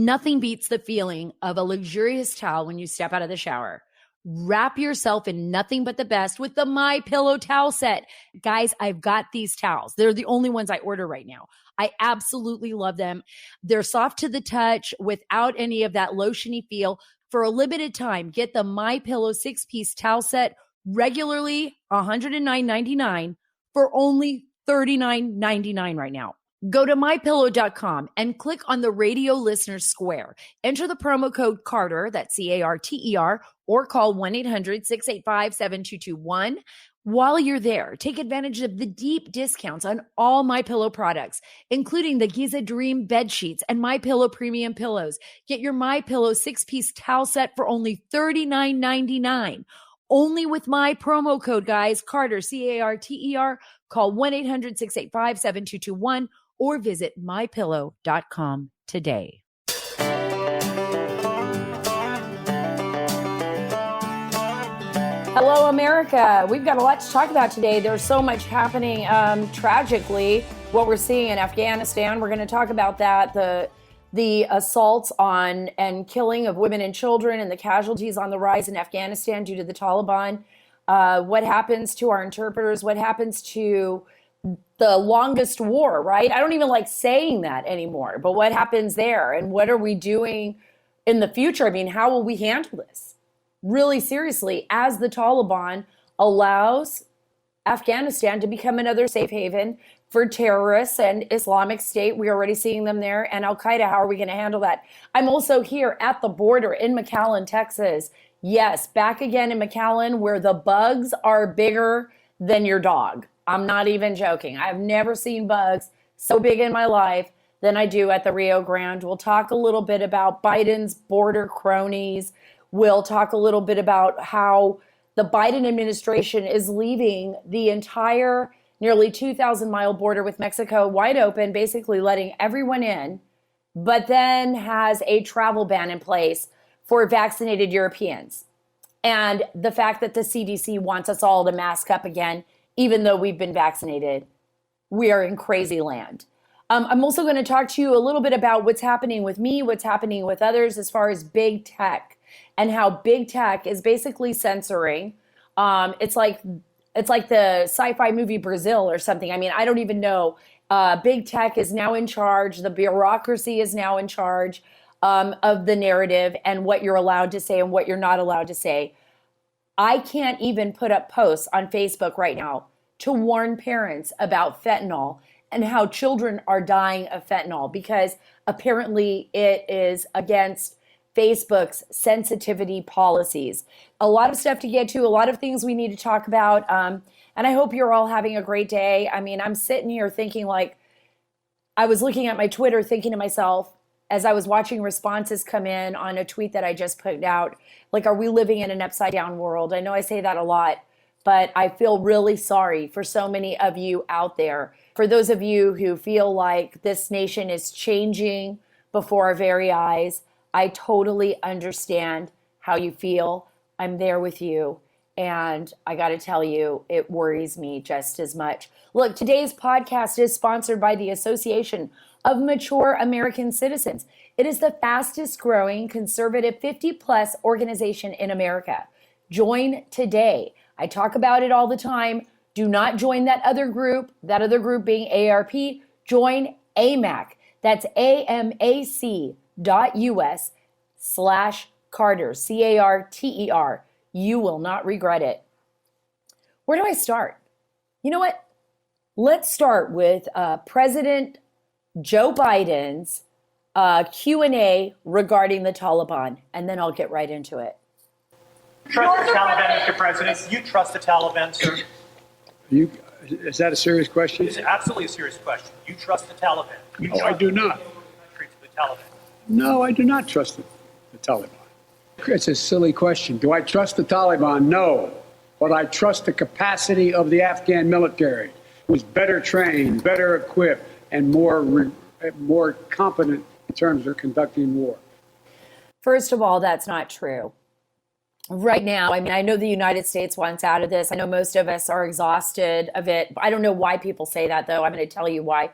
Nothing beats the feeling of a luxurious towel when you step out of the shower. Wrap yourself in nothing but the best with the My Pillow towel set. Guys, I've got these towels. They're the only ones I order right now. I absolutely love them. They're soft to the touch without any of that lotiony feel. For a limited time, get the My Pillow 6-piece towel set regularly $109.99 for only $39.99 right now. Go to mypillow.com and click on the radio listener square. Enter the promo code Carter, that's CARTER, or call 1-800-685-7221. While you're there, take advantage of the deep discounts on all MyPillow products, including the Giza Dream bed sheets and MyPillow premium pillows. Get your MyPillow 6-piece towel set for only $39.99. Only with my promo code, guys, Carter, CARTER. Call 1-800-685-7221 or visit mypillow.com today. Hello, America. We've got a lot to talk about today. There's so much happening. Tragically, what we're seeing in Afghanistan, we're going to talk about that, the assaults on and killing of women and children and the casualties on the rise in Afghanistan due to the Taliban. What happens to our interpreters? What happens to the longest war, right? I don't even like saying that anymore, but what happens there? And what are we doing in the future? I mean, how will we handle this? Really seriously, as the Taliban allows Afghanistan to become another safe haven for terrorists and Islamic State. We're already seeing them there. And Al-Qaeda, how are we going to handle that? I'm also here at the border in McAllen, Texas. Yes, back again in McAllen, where the bugs are bigger than your dog. I'm not even joking. I've never seen bugs so big in my life than I do at the Rio Grande. We'll talk a little bit about Biden's border cronies. We'll talk a little bit about how the Biden administration is leaving the entire nearly 2,000-mile border with Mexico wide open, basically letting everyone in, but then has a travel ban in place for vaccinated Europeans. And the fact that the CDC wants us all to mask up again, even though we've been vaccinated. We are in crazy land. I'm also going to talk to you a little bit about what's happening with me, what's happening with others as far as big tech and how big tech is basically censoring. It's like the sci-fi movie Brazil or something. I mean, I don't even know. Big tech is now in charge. The bureaucracy is now in charge of the narrative and what you're allowed to say and what you're not allowed to say. I can't even put up posts on Facebook right now to warn parents about fentanyl and how children are dying of fentanyl because apparently it is against Facebook's sensitivity policies. A lot of stuff to get to, a lot of things we need to talk about. And I hope you're all having a great day. I mean, I'm sitting here thinking like, I was looking at my Twitter thinking to myself, as I was watching responses come in on a tweet that I just put out, like, are we living in an upside down world? I know I say that a lot, but I feel really sorry for so many of you out there. For those of you who feel like this nation is changing before our very eyes, I totally understand how you feel. I'm there with you. And I got to tell you, it worries me just as much. Look, today's podcast is sponsored by the Association of Mature American Citizens. It is the fastest growing conservative 50-plus organization in America. Join today. I talk about it all the time. Do not join that other group being AARP. Join AMAC. That's AMAC.us/Carter, CARTER. You will not regret it. Where do I start? You know what? Let's start with President Joe Biden's Q&A regarding the Taliban, and then I'll get right into it. Trust the Taliban, Mr. President? You trust the Taliban, sir? Is that a serious question? It's absolutely a serious question. You trust the Taliban? No, I do not. The Taliban? No, I do not trust the Taliban. It's a silly question. Do I trust the Taliban? No. But I trust the capacity of the Afghan military, who's better trained, better equipped, and more competent in terms of conducting war. First of all, that's not true. Right now, I mean, I know the United States wants out of this. I know most of us are exhausted of it. I don't know why people say that, though. I'm going to tell you why.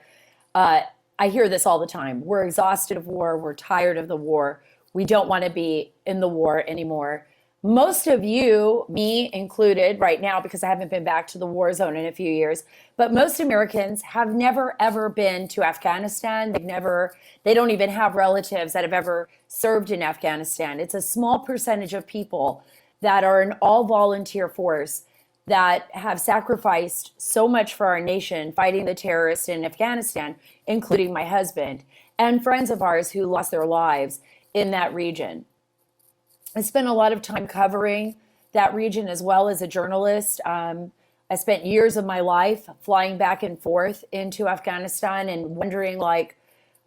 I hear this all the time. We're exhausted of war. We're tired of the war. We don't want to be in the war anymore. Most of you, me included, right now, because I haven't been back to the war zone in a few years, but most Americans have never, ever been to Afghanistan. They don't even have relatives that have ever served in Afghanistan. It's a small percentage of people that are an all volunteer force that have sacrificed so much for our nation fighting the terrorists in Afghanistan, including my husband and friends of ours who lost their lives in that region. I spent a lot of time covering that region as well as a journalist. I spent years of my life flying back and forth into Afghanistan and wondering, like,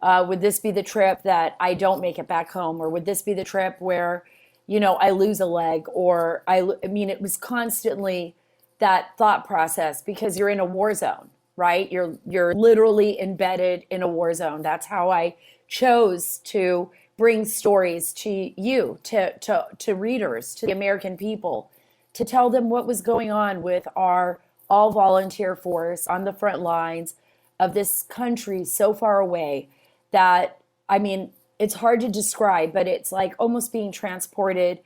would this be the trip that I don't make it back home? Or would this be the trip where, I lose a leg? Or it was constantly that thought process because you're in a war zone, right? You're literally embedded in a war zone. That's how I chose to bring stories to you, to readers, to the American people, to tell them what was going on with our all volunteer force on the front lines of this country so far away that, it's hard to describe, but it's like almost being transported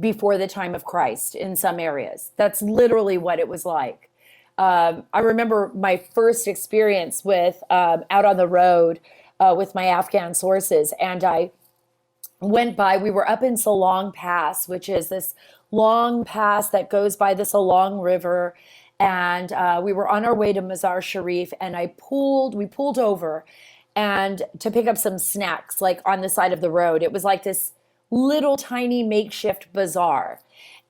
before the time of Christ in some areas. That's literally what it was like. I remember my first experience with out on the road with my Afghan sources, and I went by, we were up in Salong Pass, which is this long pass that goes by the Salong River. And we were on our way to Mazar Sharif, and we pulled over and to pick up some snacks, like on the side of the road. It was like this little tiny makeshift bazaar.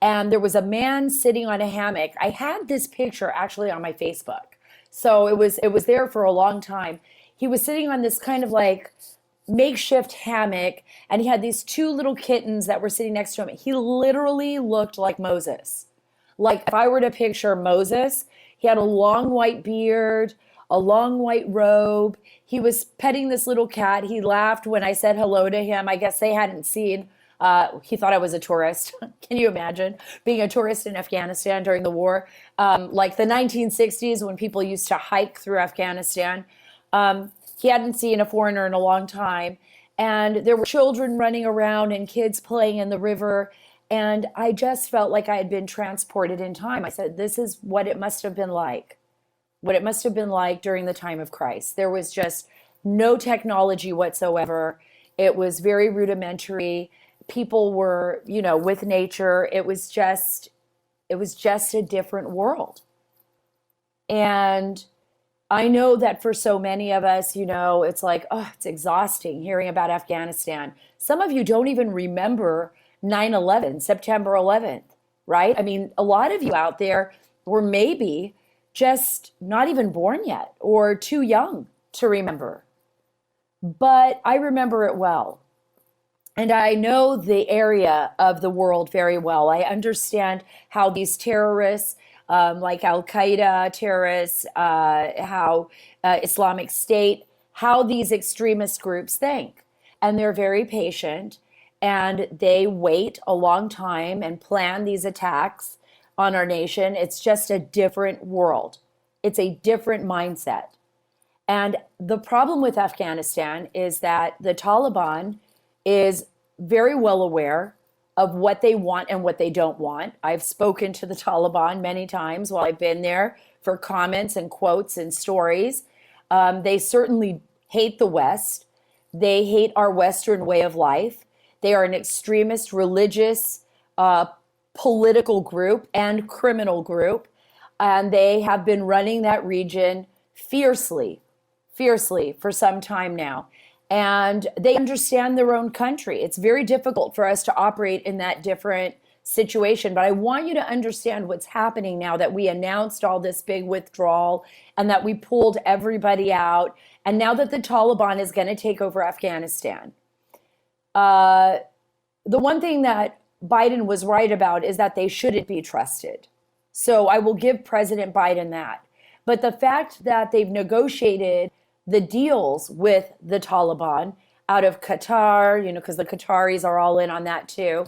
And there was a man sitting on a hammock. I had this picture actually on my Facebook. So it was there for a long time. He was sitting on this kind of like makeshift hammock, and he had these two little kittens that were sitting next to him. He literally looked like Moses. Like if I were to picture Moses, he had a long white beard, a long white robe. He was petting this little cat. He laughed when I said hello to him. I guess they hadn't seen, he thought I was a tourist. Can you imagine being a tourist in Afghanistan during the war? Like the 1960s when people used to hike through Afghanistan. He hadn't seen a foreigner in a long time. And there were children running around and kids playing in the river. And I just felt like I had been transported in time. I said, this is what it must have been like. What it must have been like during the time of Christ. There was just no technology whatsoever. It was very rudimentary. People were, with nature. It was just a different world. And I know that for so many of us, it's like, it's exhausting hearing about Afghanistan. Some of you don't even remember 9/11, September 11th, right? A lot of you out there were maybe just not even born yet or too young to remember. But I remember it well. And I know the area of the world very well. I understand how these terrorists, like Al-Qaeda terrorists, how Islamic State, how these extremist groups think. And they're very patient, and they wait a long time and plan these attacks on our nation. It's just a different world. It's a different mindset. And the problem with Afghanistan is that the Taliban is very well aware of what they want and what they don't want. I've spoken to the Taliban many times while I've been there for comments and quotes and stories. They certainly hate the West. They hate our Western way of life. They are an extremist, religious, political group and criminal group. And they have been running that region fiercely for some time now. And they understand their own country. It's very difficult for us to operate in that different situation. But I want you to understand what's happening now that we announced all this big withdrawal and that we pulled everybody out. And now that the Taliban is going to take over Afghanistan. The one thing that Biden was right about is that they shouldn't be trusted. So I will give President Biden that. But the fact that they've negotiated the deals with the Taliban out of Qatar, because the Qataris are all in on that too,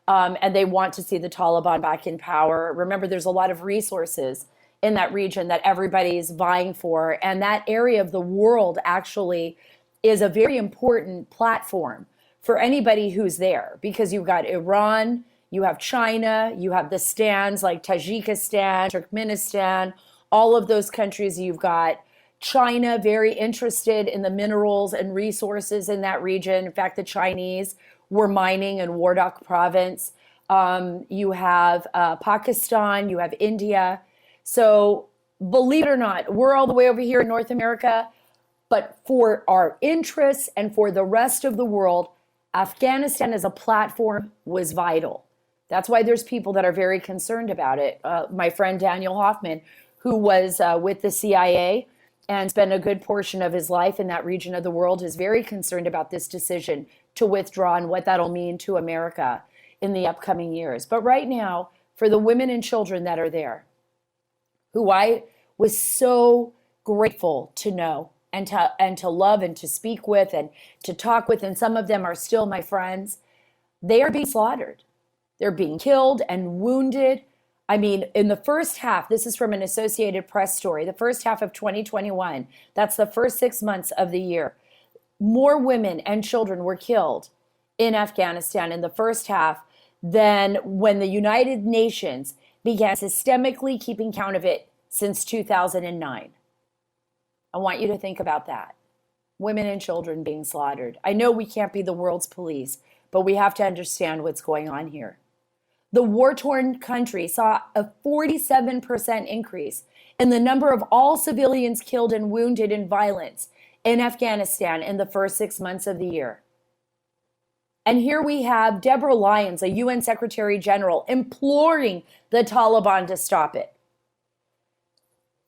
and they want to see the Taliban back in power. Remember, there's a lot of resources in that region that everybody's vying for. And that area of the world actually is a very important platform for anybody who's there, because you've got Iran, you have China, you have the stands like Tajikistan, Turkmenistan, all of those countries. You've got China very interested in the minerals and resources in that region. In fact, the Chinese were mining in Wardak province. You have Pakistan, you have India. So believe it or not, we're all the way over here in North America, but for our interests and for the rest of the world, Afghanistan as a platform was vital. That's why there's people that are very concerned about it. My friend Daniel Hoffman, who was with the CIA and spent a good portion of his life in that region of the world, is very concerned about this decision to withdraw and what that'll mean to America in the upcoming years. But right now, for the women and children that are there, who I was so grateful to know and to love and to speak with and to talk with, and some of them are still my friends, they are being slaughtered. They're being killed and wounded. I mean, in the first half, this is from an Associated Press story, the first half of 2021, that's the first 6 months of the year, more women and children were killed in Afghanistan in the first half than when the United Nations began systemically keeping count of it since 2009. I want you to think about that. Women and children being slaughtered. I know we can't be the world's police, but we have to understand what's going on here. The war-torn country saw a 47% increase in the number of all civilians killed and wounded in violence in Afghanistan in the first 6 months of the year. And here we have Deborah Lyons, a UN Secretary General, imploring the Taliban to stop it.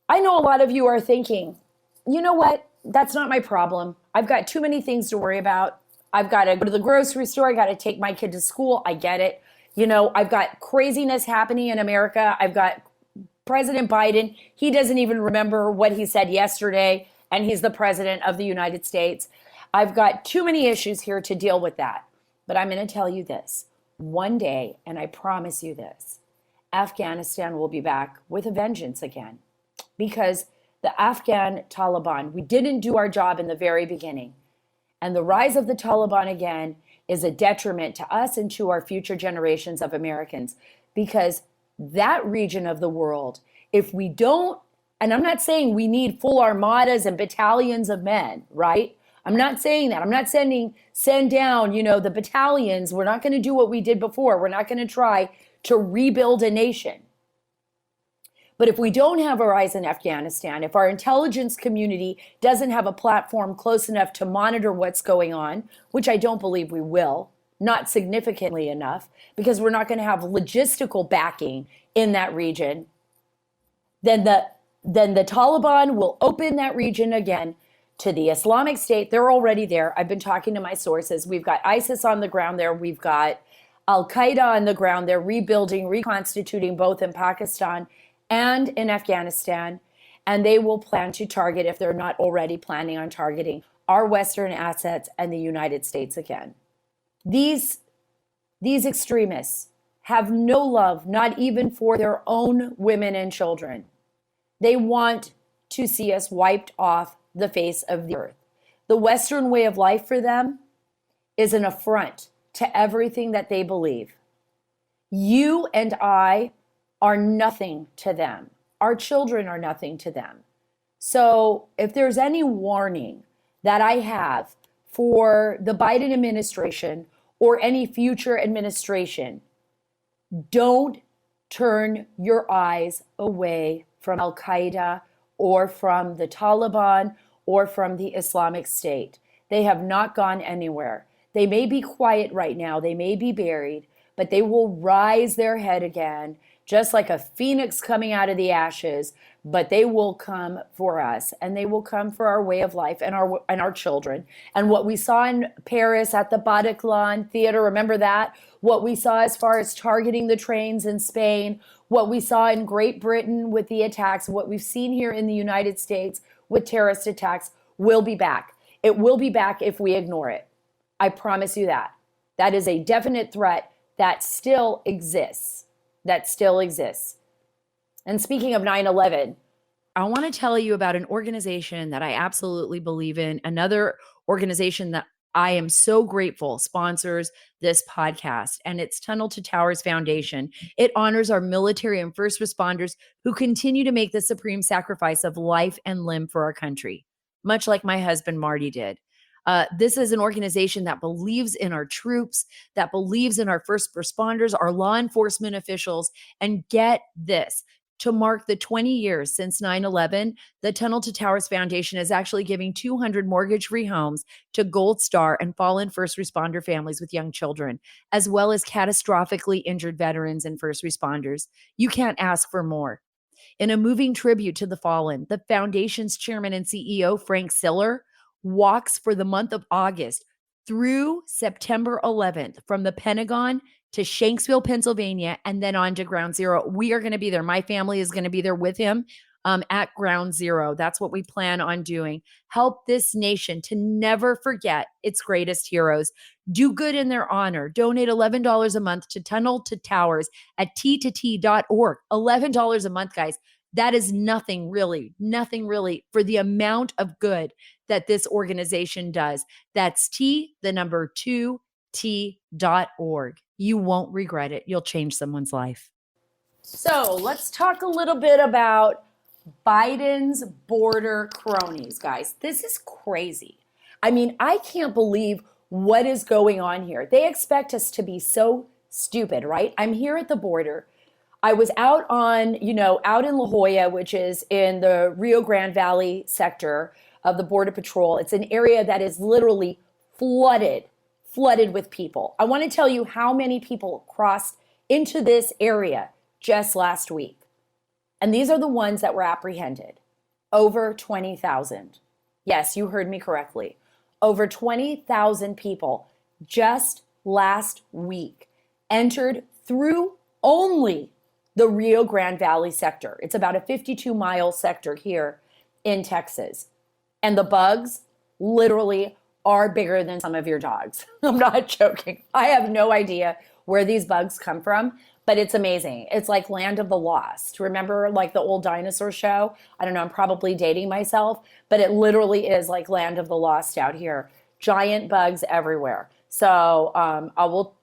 I know a lot of you are thinking, you know what? That's not my problem. I've got too many things to worry about. I've got to go to the grocery store. I got to take my kid to school. I get it. You know, I've got craziness happening in America. I've got President Biden. He doesn't even remember what he said yesterday, and he's the president of the United States. I've got too many issues here to deal with that. But I'm going to tell you this. One day, and I promise you this, Afghanistan will be back with a vengeance again. Because the Afghan Taliban, we didn't do our job in the very beginning. And the rise of the Taliban again is a detriment to us and to our future generations of Americans. Because that region of the world, if we don't, and I'm not saying we need full armadas and battalions of men, right? I'm not saying that. I'm not send down, the battalions. We're not going to do what we did before. We're not going to try to rebuild a nation. But if we don't have our eyes in Afghanistan, if our intelligence community doesn't have a platform close enough to monitor what's going on, which I don't believe we will, not significantly enough, because we're not going to have logistical backing in that region, then the Taliban will open that region again to the Islamic State. They're already there. I've been talking to my sources. We've got ISIS on the ground there. We've got Al-Qaeda on the ground. They're rebuilding, reconstituting both in Pakistan and in Afghanistan. And they will plan to target, if they're not already planning on targeting, our Western assets and the United States again. These extremists have no love, not even for their own women and children. They want to see us wiped off the face of the earth. The Western way of life for them is an affront to everything that they believe. You and I are nothing to them. Our children are nothing to them. So if there's any warning that I have for the Biden administration or any future administration, don't turn your eyes away from Al-Qaeda or from the Taliban or from the Islamic State. They have not gone anywhere. They may be quiet right now, they may be buried, but they will rise their head again, just like a phoenix coming out of the ashes, but they will come for us, and they will come for our way of life and our children. And what we saw in Paris at the Bataclan Theater, remember that? What we saw as far as targeting the trains in Spain, what we saw in Great Britain with the attacks, what we've seen here in the United States with terrorist attacks will be back. It will be back if we ignore it. I promise you that. That is a definite threat that still exists. And speaking of 9/11, I want to tell you about an organization that I absolutely believe in. Another organization that I am so grateful sponsors this podcast, and it's Tunnel to Towers Foundation. It honors our military and first responders who continue to make the supreme sacrifice of life and limb for our country, much like my husband Marty did. This is an organization that believes in our troops, that believes in our first responders, our law enforcement officials, and get this. To mark the 20 years since 9/11, the Tunnel to Towers Foundation is actually giving 200 mortgage-free homes to Gold Star and fallen first responder families with young children, as well as catastrophically injured veterans and first responders. You can't ask for more. In a moving tribute to the fallen, the foundation's chairman and CEO, Frank Siller, walks for the month of August through September 11th from the Pentagon to Shanksville, Pennsylvania, and then on to Ground Zero. We are going to be there. My family is going to be there with him at Ground Zero. That's what we plan on doing. Help this nation to never forget its greatest heroes. Do good in their honor. Donate $11 a month to Tunnel to Towers at t2t.org. $11 a month, guys. That is nothing really for the amount of good that this organization does. That's T2T.org. You won't regret it. You'll change someone's life. So let's talk a little bit about Biden's border cronies, guys. This is crazy. I mean, I can't believe what is going on here. They expect us to be so stupid, right? I'm here at the border. I was out on, out in La Jolla, which is in the Rio Grande Valley sector of the Border Patrol. It's an area that is literally flooded with people. I want to tell you how many people crossed into this area just last week. And these are the ones that were apprehended. Over 20,000. Yes, you heard me correctly. Over 20,000 people just last week entered through only the Rio Grande Valley sector. It's about a 52-mile sector here in Texas. And the bugs literally are bigger than some of your dogs. I'm not joking. I have no idea where these bugs come from, but it's amazing. It's like Land of the Lost. Remember like the old dinosaur show? I don't know, I'm probably dating myself, but it literally is like Land of the Lost out here. Giant bugs everywhere. So I'll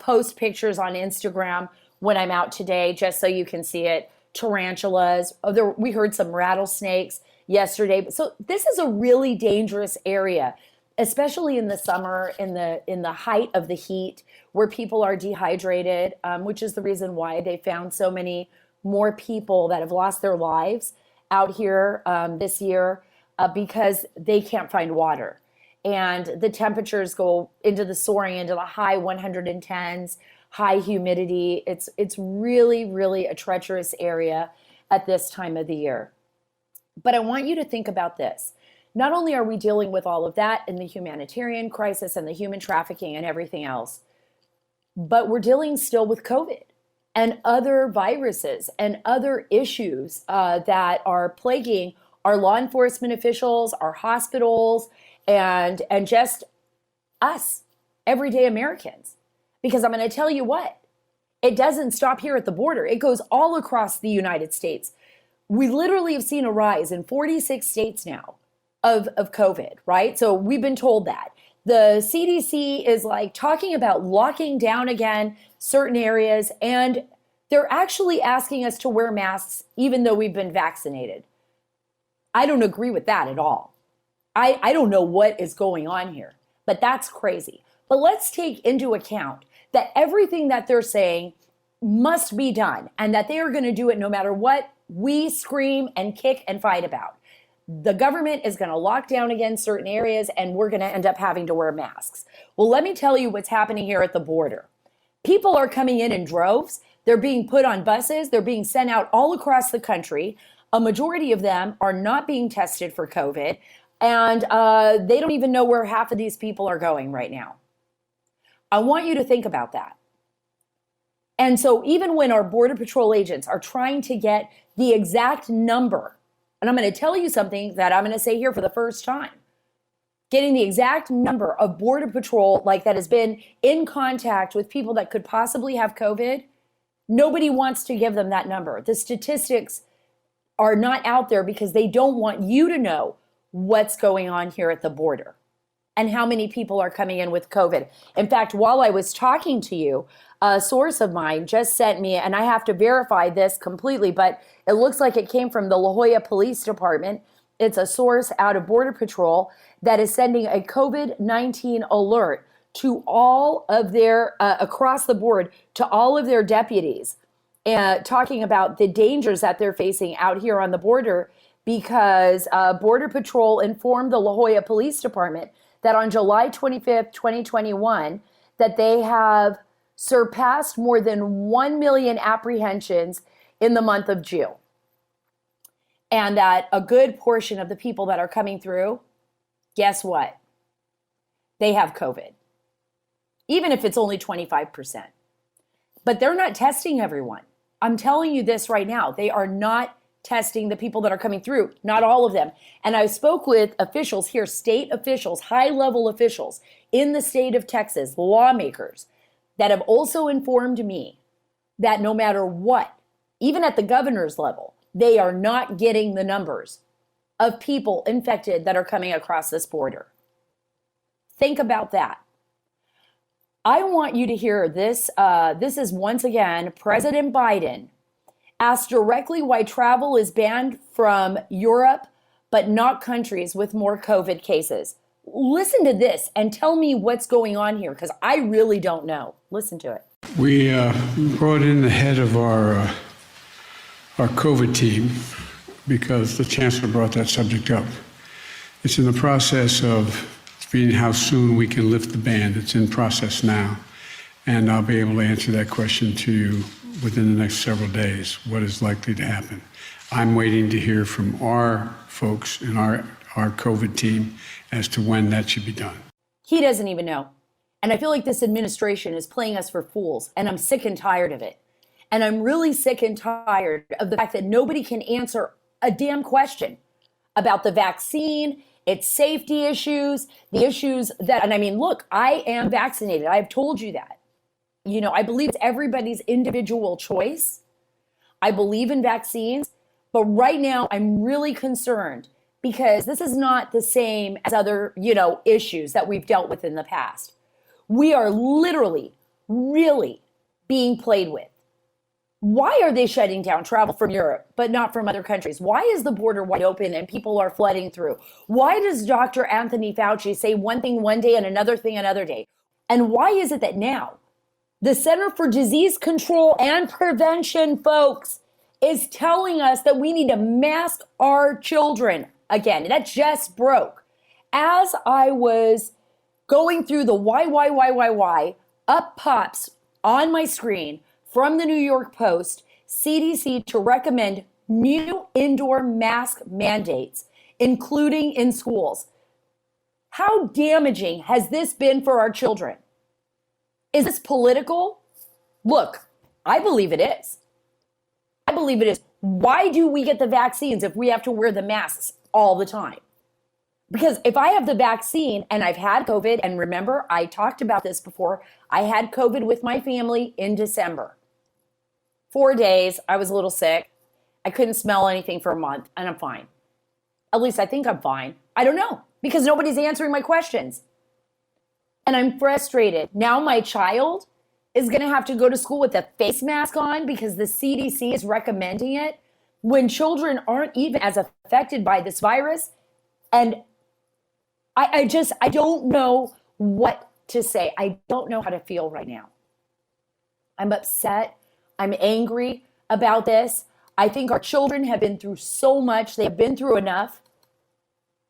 post pictures on Instagram when I'm out today, just so you can see it. Tarantulas. We heard some rattlesnakes yesterday. So this is a really dangerous area, especially in the summer, in the height of the heat, where people are dehydrated, which is the reason why they found so many more people that have lost their lives out here this year because they can't find water. And the temperatures go soaring into the high 110s, high humidity. It's really, really a treacherous area at this time of the year. But I want you to think about this. Not only are we dealing with all of that and the humanitarian crisis and the human trafficking and everything else, but we're dealing still with COVID and other viruses and other issues that are plaguing our law enforcement officials, our hospitals, and just us, everyday Americans. Because I'm going to tell you what, it doesn't stop here at the border. It goes all across the United States. We literally have seen a rise in 46 states now of COVID, right? So we've been told that. The CDC is like talking about locking down again certain areas, and they're actually asking us to wear masks even though we've been vaccinated. I don't agree with that at all. I don't know what is going on here, but that's crazy. But let's take into account that everything that they're saying must be done and that they are going to do it no matter what we scream and kick and fight about. The government is going to lock down again certain areas and we're going to end up having to wear masks. Well, let me tell you what's happening here at the border. People are coming in droves. They're being put on buses. They're being sent out all across the country. A majority of them are not being tested for COVID, and they don't even know where half of these people are going right now. I want you to think about that. And so even when our Border Patrol agents are trying to get the exact number, and I'm going to tell you something that I'm going to say here for the first time, getting the exact number of Border Patrol that has been in contact with people that could possibly have COVID, Nobody wants to give them that number. The statistics are not out there because they don't want you to know what's going on here at the border and how many people are coming in with COVID. In fact, while I was talking to you, a source of mine just sent me, and I have to verify this completely, but it looks like it came from the La Jolla Police Department. It's a source out of Border Patrol that is sending a COVID-19 alert to all of their, across the board, to all of their deputies, talking about the dangers that they're facing out here on the border because Border Patrol informed the La Jolla Police Department that on July 25th, 2021, that they have surpassed more than 1 million apprehensions in the month of June. And that a good portion of the people that are coming through, guess what? They have COVID, even if it's only 25%. But they're not testing everyone. I'm telling you this right now. They are not testing the people that are coming through, not all of them. And I spoke with officials here, state officials, high-level officials in the state of Texas, lawmakers, that have also informed me that no matter what, even at the governor's level, they are not getting the numbers of people infected that are coming across this border. Think about that. I want you to hear this. This is once again President Biden asked directly why travel is banned from Europe, but not countries with more COVID cases. Listen to this and tell me what's going on here, because I really don't know. Listen to it. We brought in the head of our COVID team because the chancellor brought that subject up. It's in the process of seeing how soon we can lift the ban. It's in process now, and I'll be able to answer that question to you within the next several days, what is likely to happen. I'm waiting to hear from our folks in our COVID team as to when that should be done. He doesn't even know. And I feel like this administration is playing us for fools, and I'm sick and tired of it. And I'm really sick and tired of the fact that nobody can answer a damn question about the vaccine, its safety issues, the issues that, and I mean, look, I am vaccinated. I've told you that. You know, I believe it's everybody's individual choice. I believe in vaccines, but right now I'm really concerned because this is not the same as other, issues that we've dealt with in the past. We are literally, really being played with. Why are they shutting down travel from Europe, but not from other countries? Why is the border wide open and people are flooding through? Why does Dr. Anthony Fauci say one thing one day and another thing another day? And why is it that now the Center for Disease Control and Prevention, folks, is telling us that we need to mask our children again? That just broke. As I was going through the why, up pops on my screen from the New York Post, CDC to recommend new indoor mask mandates, including in schools. How damaging has this been for our children? Is this political? Look, I believe it is. I believe it is. Why do we get the vaccines if we have to wear the masks all the time? Because if I have the vaccine and I've had COVID, and remember, I talked about this before, I had COVID with my family in December. 4 days, I was a little sick. I couldn't smell anything for a month, and I'm fine. At least I think I'm fine. I don't know, because nobody's answering my questions. And I'm frustrated. Now my child is going to have to go to school with a face mask on because the CDC is recommending it when children aren't even as affected by this virus. And I don't know what to say. I don't know how to feel right now. I'm upset. I'm angry about this. I think our children have been through so much. They have been through enough.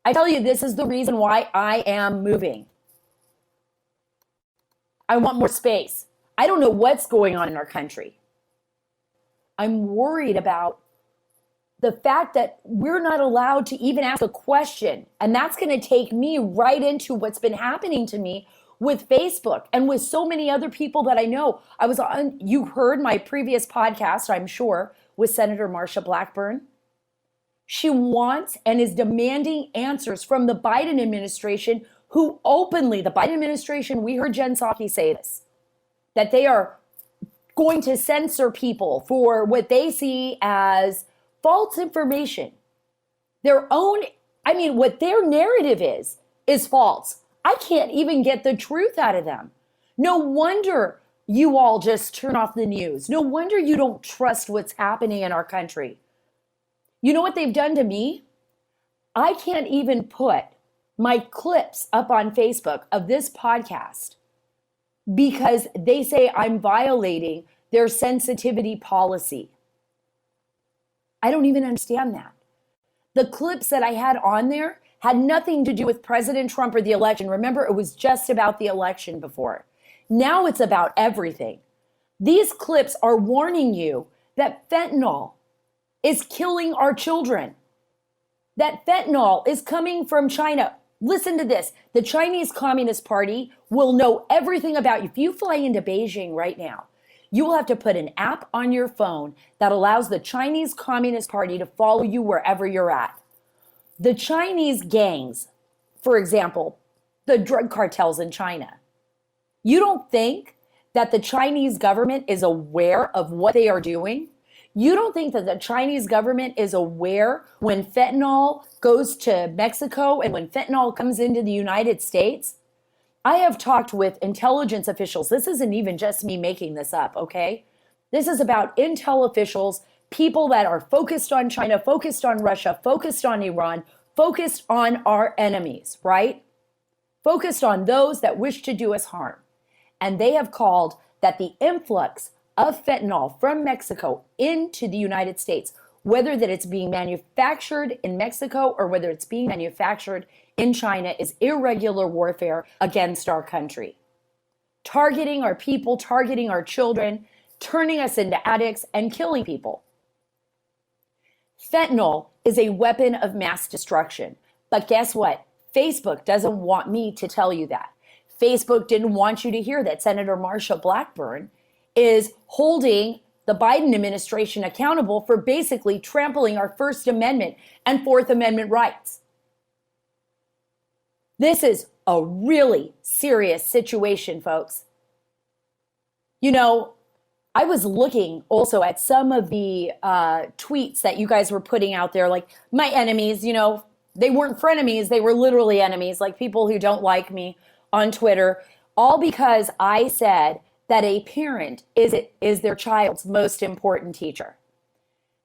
I tell you, this is the reason why I am moving. I want more space. I don't know what's going on in our country. I'm worried about the fact that we're not allowed to even ask a question. And that's going to take me right into what's been happening to me with Facebook and with so many other people that I know. You heard my previous podcast, I'm sure, with Senator Marsha Blackburn. She wants and is demanding answers from the Biden administration, who openly, the Biden administration, we heard Jen Psaki say this, that they are going to censor people for what they see as false information. What their narrative is false. I can't even get the truth out of them. No wonder you all just turn off the news. No wonder you don't trust what's happening in our country. You know what they've done to me? I can't even put my clips up on Facebook of this podcast because they say I'm violating their sensitivity policy. I don't even understand that. The clips that I had on there had nothing to do with President Trump or the election. Remember, it was just about the election before. Now it's about everything. These clips are warning you that fentanyl is killing our children. That fentanyl is coming from China. Listen to this. The Chinese Communist Party will know everything about you. If you fly into Beijing right now, you will have to put an app on your phone that allows the Chinese Communist Party to follow you wherever you're at. The Chinese gangs, for example, the drug cartels in China, you don't think that the Chinese government is aware of what they are doing? You don't think that the Chinese government is aware when fentanyl goes to Mexico and when fentanyl comes into the United States? I have talked with intelligence officials. This isn't even just me making this up, okay? This is about intel officials, people that are focused on China, focused on Russia, focused on Iran, focused on our enemies, right? Focused on those that wish to do us harm. And they have called that the influx of fentanyl from Mexico into the United States, whether that it's being manufactured in Mexico or whether it's being manufactured in China, is irregular warfare against our country. Targeting our people, targeting our children, turning us into addicts, and killing people. Fentanyl is a weapon of mass destruction. But guess what? Facebook doesn't want me to tell you that. Facebook didn't want you to hear that Senator Marsha Blackburn is holding the Biden administration accountable for basically trampling our First Amendment and Fourth Amendment rights. This is a really serious situation, folks. You know, I was looking also at some of the tweets that you guys were putting out there, like my enemies, you know, they weren't frenemies, they were literally enemies, like people who don't like me on Twitter, all because I said that a parent is their child's most important teacher.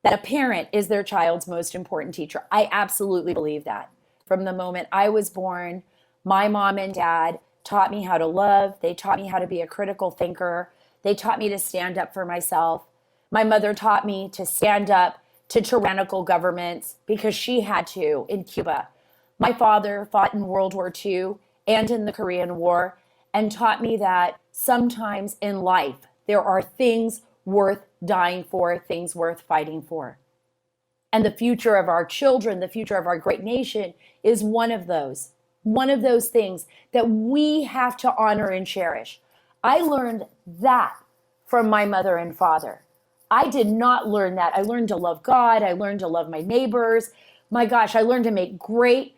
That a parent is their child's most important teacher. I absolutely believe that. From the moment I was born, my mom and dad taught me how to love. They taught me how to be a critical thinker. They taught me to stand up for myself. My mother taught me to stand up to tyrannical governments because she had to in Cuba. My father fought in World War II and in the Korean War and taught me that sometimes in life there are things worth dying for, things worth fighting for. And the future of our children, the future of our great nation is one of those things that we have to honor and cherish. I learned that from my mother and father. I did not learn that. I learned to love God. I learned to love my neighbors. My gosh, I learned to make great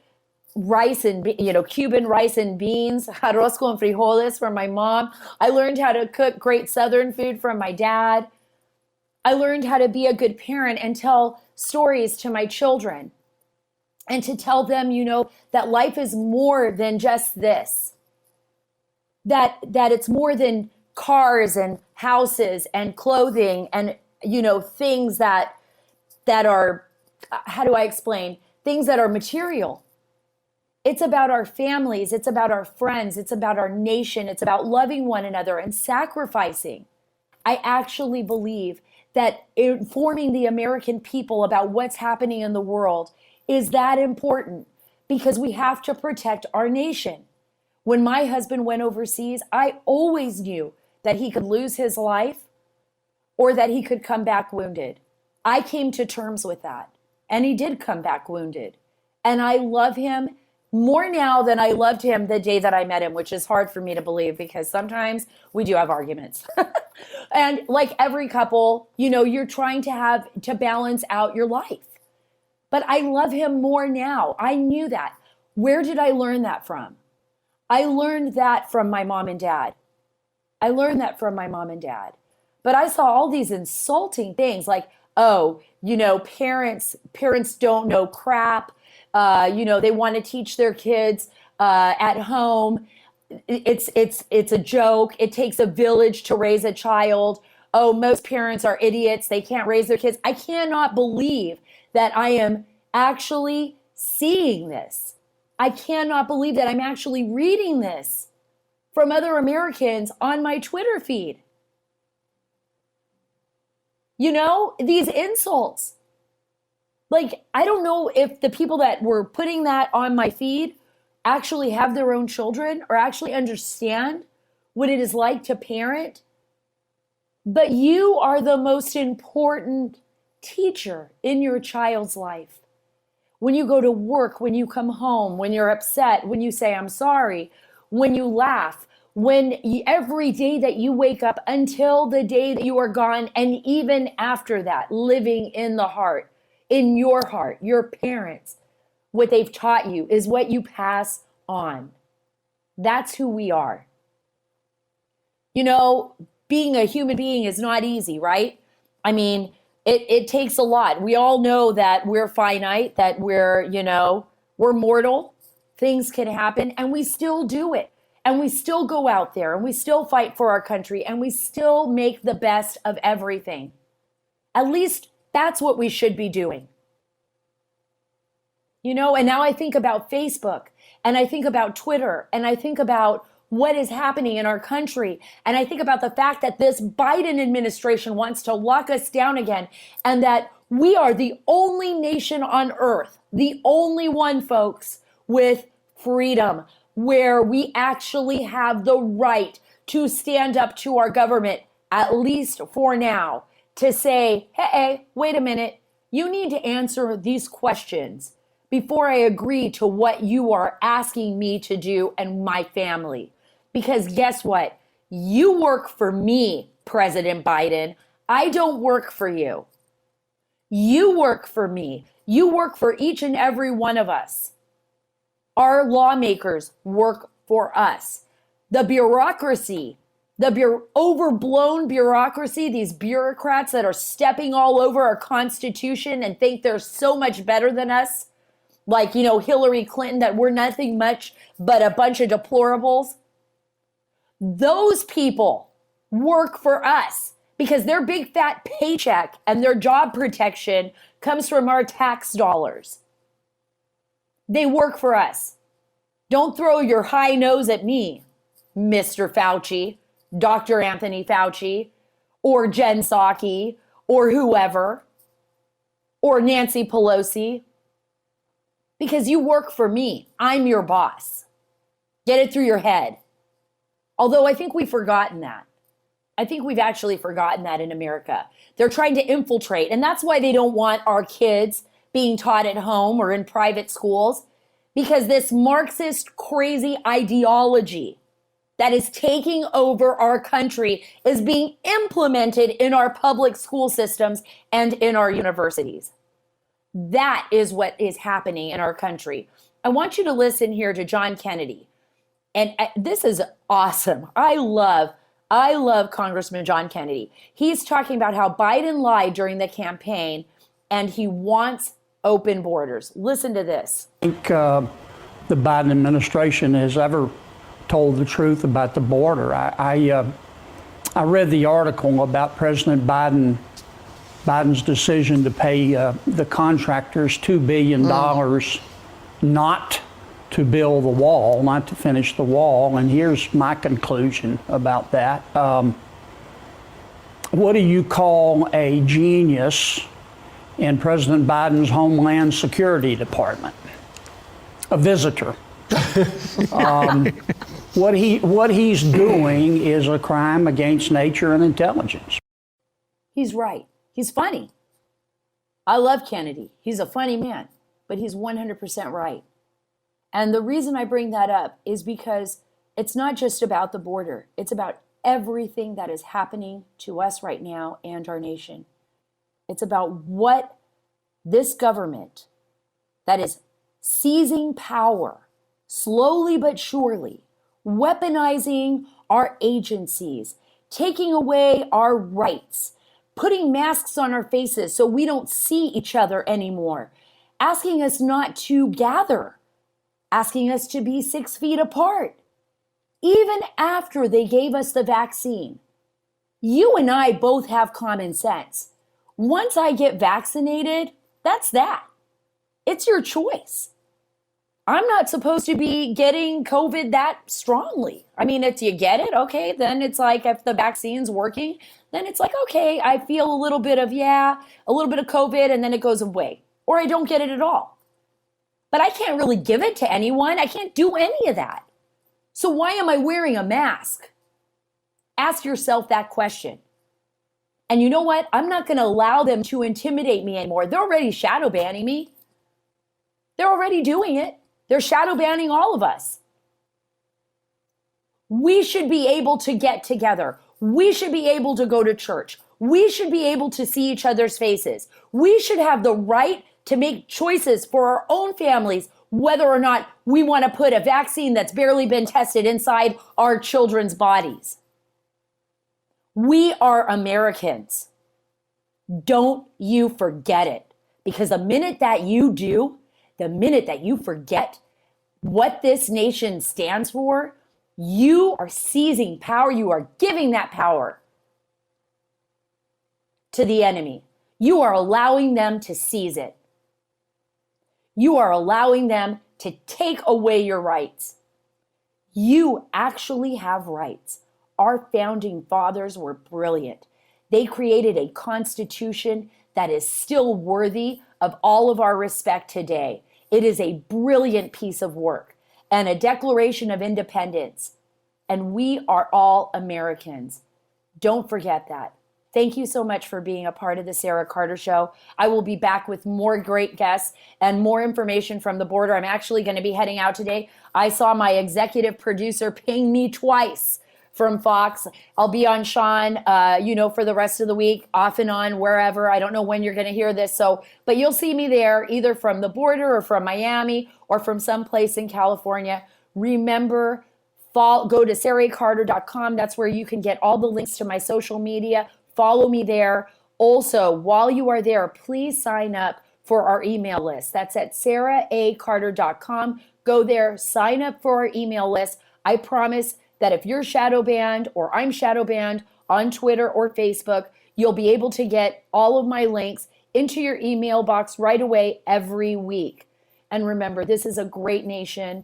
rice and, Cuban rice and beans, arroz con frijoles from my mom. I learned how to cook great Southern food from my dad. I learned how to be a good parent and tell stories to my children and to tell them, that life is more than just this. That it's more than cars and houses and clothing and, things that are, how do I explain? Things that are material. It's about our families. It's about our friends. It's about our nation. It's about loving one another and sacrificing. I actually believe that informing the American people about what's happening in the world is that important because we have to protect our nation. When my husband went overseas, I always knew that he could lose his life or that he could come back wounded. I came to terms with that, and he did come back wounded. And I love him more now than I loved him the day that I met him, which is hard for me to believe because sometimes we do have arguments. And like every couple, you're trying to balance out your life. But I love him more now. I knew that. Where did I learn that from? I learned that from my mom and dad. But I saw all these insulting things like, oh, parents don't know crap. They want to teach their kids at home. It's a joke. It takes a village to raise a child. Oh, most parents are idiots. They can't raise their kids. I cannot believe that I am actually seeing this. I cannot believe that I'm actually reading this from other Americans on my Twitter feed. These insults. Like, I don't know if the people that were putting that on my feed actually have their own children or actually understand what it is like to parent. But you are the most important teacher in your child's life. When you go to work, when you come home, when you're upset, when you say, I'm sorry, when you laugh, every day that you wake up until the day that you are gone, and even after that, living in the heart, in your heart, your parents, what they've taught you is what you pass on. That's who we are. Being a human being is not easy, right? I mean, it takes a lot. We all know that we're finite, that we're mortal. Things can happen, and we still do it. And we still go out there, and we still fight for our country, and we still make the best of everything. At least that's what we should be doing. And now I think about Facebook, and I think about Twitter, and I think about what is happening in our country. And I think about the fact that this Biden administration wants to lock us down again, and that we are the only nation on earth, the only one, folks, with freedom, where we actually have the right to stand up to our government, at least for now, to say, hey, wait a minute, you need to answer these questions before I agree to what you are asking me to do and my family. Because guess what? You work for me, President Biden. I don't work for you. You work for me. You work for each and every one of us. Our lawmakers work for us. The bureaucracy, overblown bureaucracy, these bureaucrats that are stepping all over our Constitution and think they're so much better than us, like, Hillary Clinton, that we're nothing much but a bunch of deplorables. Those people work for us because their big fat paycheck and their job protection comes from our tax dollars. They work for us. Don't throw your high nose at me, Mr. Fauci, Dr. Anthony Fauci, or Jen Psaki, or whoever, or Nancy Pelosi, because you work for me. I'm your boss. Get it through your head. Although I think we've forgotten that. I think we've actually forgotten that in America. They're trying to infiltrate, and that's why they don't want our kids being taught at home or in private schools, because this Marxist crazy ideology that is taking over our country is being implemented in our public school systems and in our universities. That is what is happening in our country. I want you to listen here to John Kennedy. And this is awesome. I love Congressman John Kennedy. He's talking about how Biden lied during the campaign and he wants open borders. Listen to this. I think the Biden administration has ever told the truth about the border. I read the article about President Biden's decision to pay the contractors $2 billion not to build the wall, not to finish the wall. And here's my conclusion about that. What do you call a genius in President Biden's Homeland Security Department? A visitor. What he's doing is a crime against nature and intelligence. He's right. He's funny. I love Kennedy. He's a funny man, but he's 100% right. And the reason I bring that up is because it's not just about the border. It's about everything that is happening to us right now and our nation. It's about what this government that is seizing power slowly but surely, weaponizing our agencies, taking away our rights, putting masks on our faces so we don't see each other anymore, asking us not to gather, asking us to be 6 feet apart, even after they gave us the vaccine. You and I both have common sense. Once I get vaccinated, that's that. It's your choice. I'm not supposed to be getting COVID that strongly. I mean, if you get it, okay, then it's like if the vaccine's working, then it's like, okay, I feel a little bit of COVID, and then it goes away. Or I don't get it at all. But I can't really give it to anyone. I can't do any of that. So why am I wearing a mask? Ask yourself that question. And you know what? I'm not going to allow them to intimidate me anymore. They're already shadow banning me. They're already doing it. They're shadow banning all of us. We should be able to get together. We should be able to go to church. We should be able to see each other's faces. We should have the right to make choices for our own families, whether or not we want to put a vaccine that's barely been tested inside our children's bodies. We are Americans. Don't you forget it. Because the minute that you do, the minute that you forget what this nation stands for, you are seizing power. You are giving that power to the enemy. You are allowing them to seize it. You are allowing them to take away your rights. You actually have rights. Our founding fathers were brilliant. They created a constitution that is still worthy of all of our respect today. It is a brilliant piece of work and a Declaration of Independence. And we are all Americans. Don't forget that. Thank you so much for being a part of the Sara Carter Show. I will be back with more great guests and more information from the border. I'm actually going to be heading out today. I saw my executive producer ping me twice from Fox. I'll be on Sean, for the rest of the week, off and on, wherever. I don't know when you're going to hear this. But you'll see me there, either from the border or from Miami or from someplace in California. Remember, go to saracarter.com. That's where you can get all the links to my social media. Follow me there. Also, while you are there, please sign up for our email list. That's at saracarter.com. Go there, sign up for our email list. I promise that if you're shadow banned or I'm shadow banned on Twitter or Facebook, you'll be able to get all of my links into your email box right away every week. And remember, this is a great nation.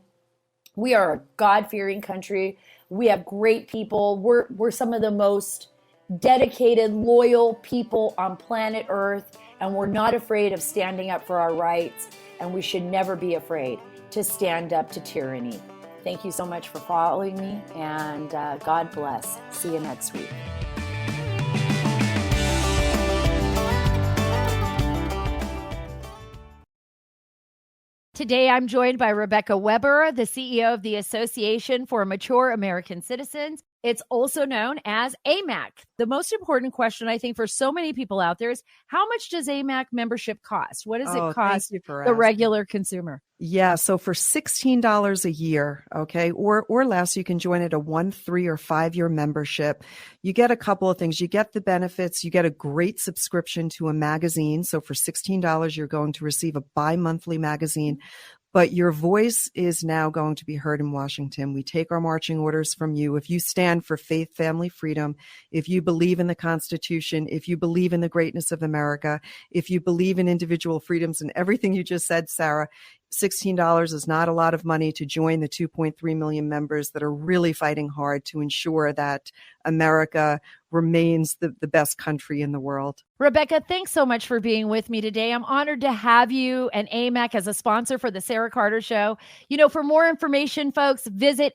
We are a God-fearing country. We have great people. We're some of the most dedicated, loyal people on planet Earth, and we're not afraid of standing up for our rights, and we should never be afraid to stand up to tyranny. Thank you so much for following me, and God bless. See you next week. Today, I'm joined by Rebecca Weber, the CEO of the Association for Mature American Citizens. It's also known as AMAC. The most important question, I think, for so many people out there is, how much does AMAC membership cost? What does it cost the regular consumer? Yeah, so for $16 a year, okay, or less, you can join at a 1, 3, or 5-year membership. You get a couple of things. You get the benefits. You get a great subscription to a magazine. So for $16, you're going to receive a bi-monthly magazine. But your voice is now going to be heard in Washington. We take our marching orders from you. If you stand for faith, family, freedom, if you believe in the Constitution, if you believe in the greatness of America, if you believe in individual freedoms and everything you just said, Sara, $16 is not a lot of money to join the 2.3 million members that are really fighting hard to ensure that America remains the best country in the world. Rebecca, thanks so much for being with me today. I'm honored to have you and AMAC as a sponsor for the Sara Carter Show. For more information, folks, visit